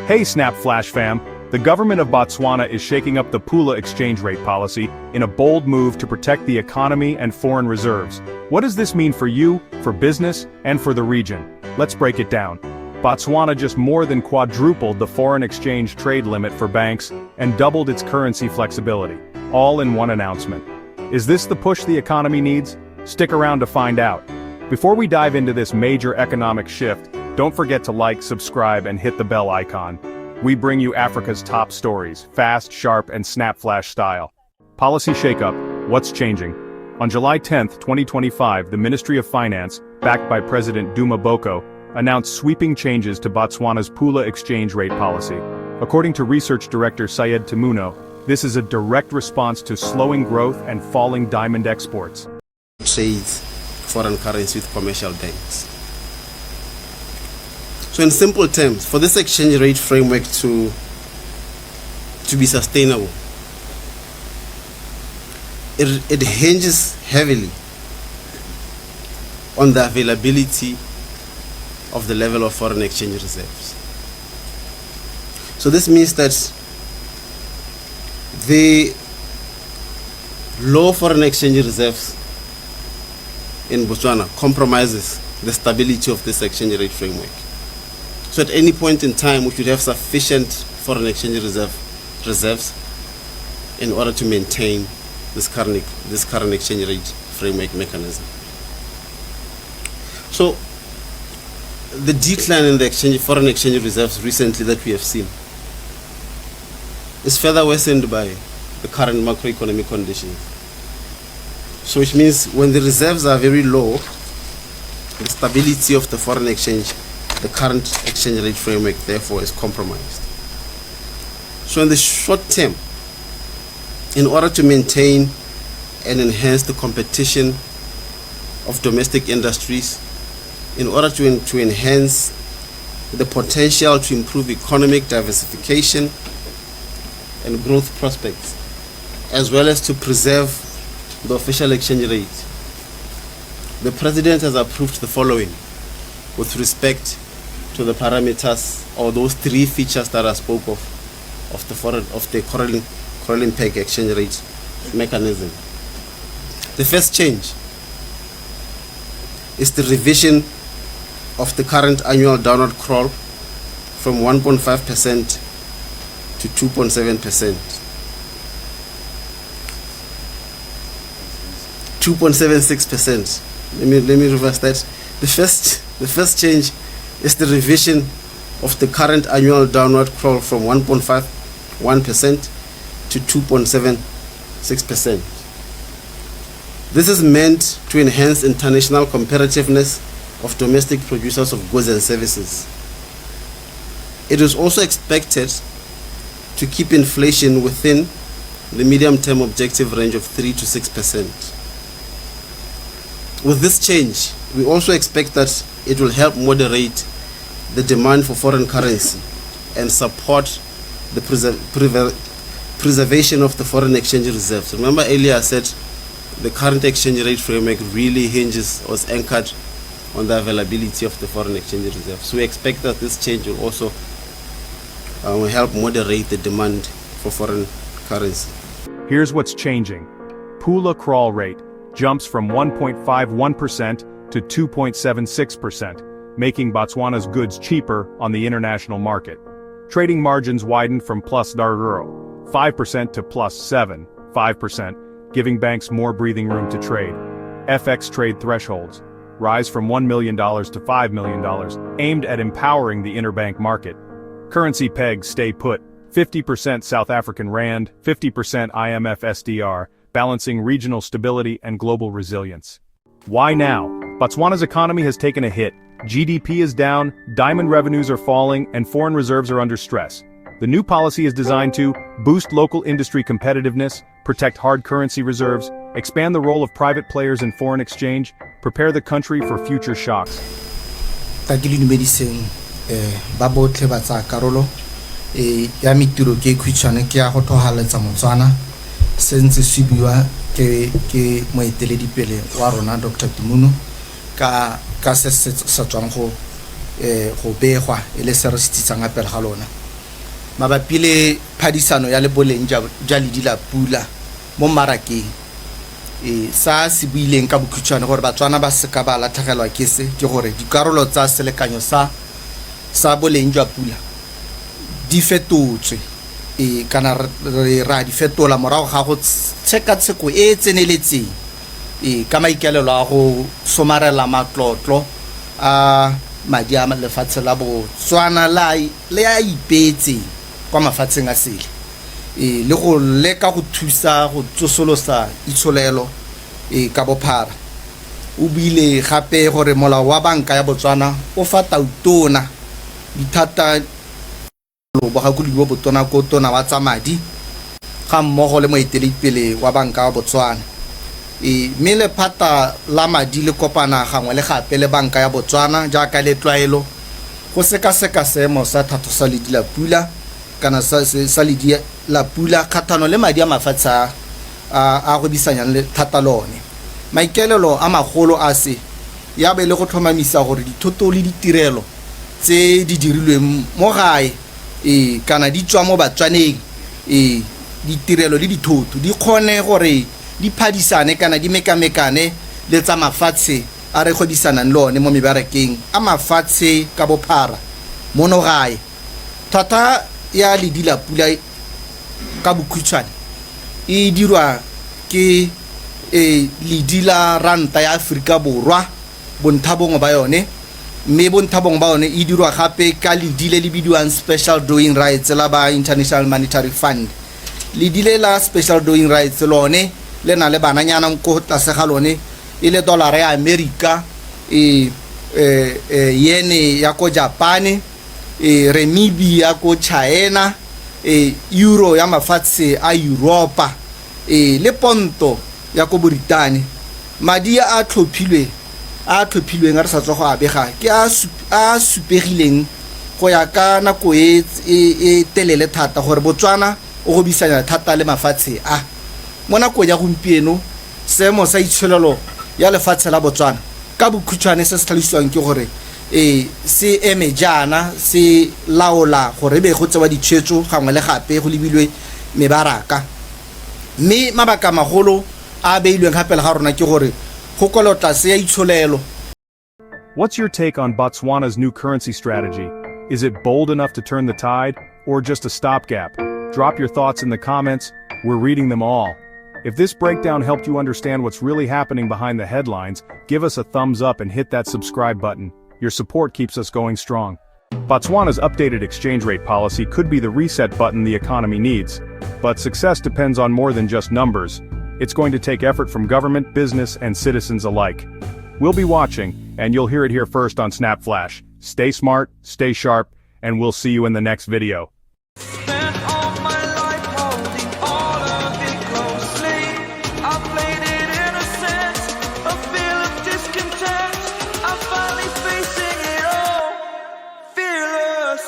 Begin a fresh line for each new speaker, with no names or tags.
Hey SnapFlash fam, the government of Botswana is shaking up the Pula exchange rate policy in a bold move to protect the economy and foreign reserves. What does this mean for you, for business, and for the region? Let's break it down. Botswana just more than quadrupled the foreign exchange trade limit for banks and doubled its currency flexibility, all in one announcement. Is this the push the economy needs? Stick around to find out. Before we dive into this major economic shift, don't forget to like, subscribe, and hit the bell icon. We bring you Africa's top stories, fast, sharp, and SnapFlash style. Policy shakeup, what's changing? On July 10, 2025, the Ministry of Finance, backed by President Duma Boko, announced sweeping changes to Botswana's Pula exchange rate policy. According to Research Director Syed Temuno, this is a direct response to slowing growth and falling diamond exports.
Trades foreign currency with commercial banks. So in simple terms, for this exchange rate framework to be sustainable, it hinges heavily on the availability of the level of foreign exchange reserves. So this means that the low foreign exchange reserves in Botswana compromises the stability of this exchange rate framework. So at any point in time, we should have sufficient foreign exchange reserves in order to maintain this current exchange rate framework mechanism. So the decline in the foreign exchange reserves recently that we have seen is further worsened by the current macroeconomic conditions. So which means when the reserves are very low, the stability of the foreign exchange, the current exchange rate framework, therefore, is compromised. So in the short term, in order to maintain and enhance the competition of domestic industries, in order to enhance the potential to improve economic diversification and growth prospects, as well as to preserve the official exchange rate, the President has approved the following with respect to the parameters or those three features that I spoke of the crawling peg exchange rate mechanism. The first change is the revision of the current annual downward crawl from 1.5% to 2.7%. 2.76%. Let me reverse that. The first change is the revision of the current annual downward crawl from 1.51% to 2.76%. This is meant to enhance international competitiveness of domestic producers of goods and services. It is also expected to keep inflation within the medium-term objective range of 3 to 6%. With this change, we also expect that it will help moderate the demand for foreign currency and support the preservation of the foreign exchange reserves. Remember earlier I said the current exchange rate framework really hinges or is anchored on the availability of the foreign exchange reserves. So we expect that this change will also will help moderate the demand for foreign currency.
Here's what's changing. Pula crawl rate jumps from 1.51% to 2.76%, making Botswana's goods cheaper on the international market. Trading margins widened from plus 5% to plus 5%, giving banks more breathing room to trade. FX trade thresholds rise from $1 million to $5 million, aimed at empowering the interbank market. Currency pegs stay put, 50% South African Rand, 50% IMF SDR, balancing regional stability and global resilience. Why now? Botswana's economy has taken a hit. GDP is down, diamond revenues are falling, and foreign reserves are under stress. The new policy is designed to boost local industry competitiveness, protect hard currency reserves, expand the role of private players in foreign exchange, prepare the country for future shocks.
Since Sibiwa ke moeteledipele wa rona Dr. Temuno ka se sa tswang go begwa e le se re se tsitsang apela ga lona mabapi le phadisano ya le boleng ja ledi la pula mo mmarakeng. Sa se buileng ka bokhutshwane gore Batswana ba se ka ba latlhegelwa ke se ke gore dikarolo tsa selekanyo sa boleng jwa pula di fetotswe kana ra di fetola morago ga go tshekatsheko e tseneletseng ka maikalelo a go somarela matlotlo a madi a lefatshe la Botswana le a ipetse kwa mafatsheng a sele le go leka go thusa go tsosolosa itsholelo ka bophara. O buile gape gore molao wa banka ya Botswana o fa tautona dithata bogakudi bo botona ko tona wa tsa madi ga mmogo le moeteledipele wa banka wa Botswana. Mme lephata la madi le kopana gangwe le gape le banka ya Botswana jaaka le tlwaelo go sekaseka seemo sa thato sa ledi la pula kana sa ledi la pula kgathano le madi a mafatshe a go bisanyang le thata lone. Maikelelo a magolo a se ya be le go tlhomamisa gore dithoto le ditirelo tse di dirilweng mo gae kana di tswa mo Batswaneng ditirelo le dithoto di kgone gore di phadisane kana di mekamekane le tsa mafatshe a re godisanang le one mo mebarakeng a mafatshe ka bophara mono gae. Thata ya ledi la pula ka bokhutshwane e dirwa ke ledi la ranta ya Aforika Borwa bonthabong ba yone, mme bonthabong ba yone e dirwa gape ka ledi le bidiwang special drawing rights la ba International Monetary Fund. Ledi le la special drawing rights lone le na le bananyana ko tlase ga lone e le dollar ya America yene ya ko Japan renminbi ya ko China euro ya mafatshe a Europa le ponto ya ko Britain. Madi a tlhophilweng a re sa tswa go abega ke a supegileng go ya ka nako e telele thata gore Botswana o go bisanya thata le mafatshe a mo nakong ya gompieno. Seemo sa itsholelo ya lefatshe la Botswana ka bokhutshwane se se tlhalosiwang ke gore se eme jana se laola gore be go tsewa ditshwetso gangwe le gape go lebilwe mebaraka, mme mabaka magolo a beilweng gape le ga rona ke gore go kolotase ya itsholelo.
What's your take on Botswana's new currency strategy? Is it bold enough to turn the tide, or just a stopgap? Drop your thoughts in the comments, we're reading them all. If this breakdown helped you understand what's really happening behind the headlines, give us a thumbs up and hit that subscribe button. Your support keeps us going strong. Botswana's updated exchange rate policy could be the reset button the economy needs. But success depends on more than just numbers. It's going to take effort from government, business, and citizens alike. We'll be watching, and you'll hear it here first on SnapFlash. Stay smart, stay sharp, and we'll see you in the next video.
Spent all my life holding all of it closely. I played it innocent, a feel of discontent. I'm finally facing it all, fearless.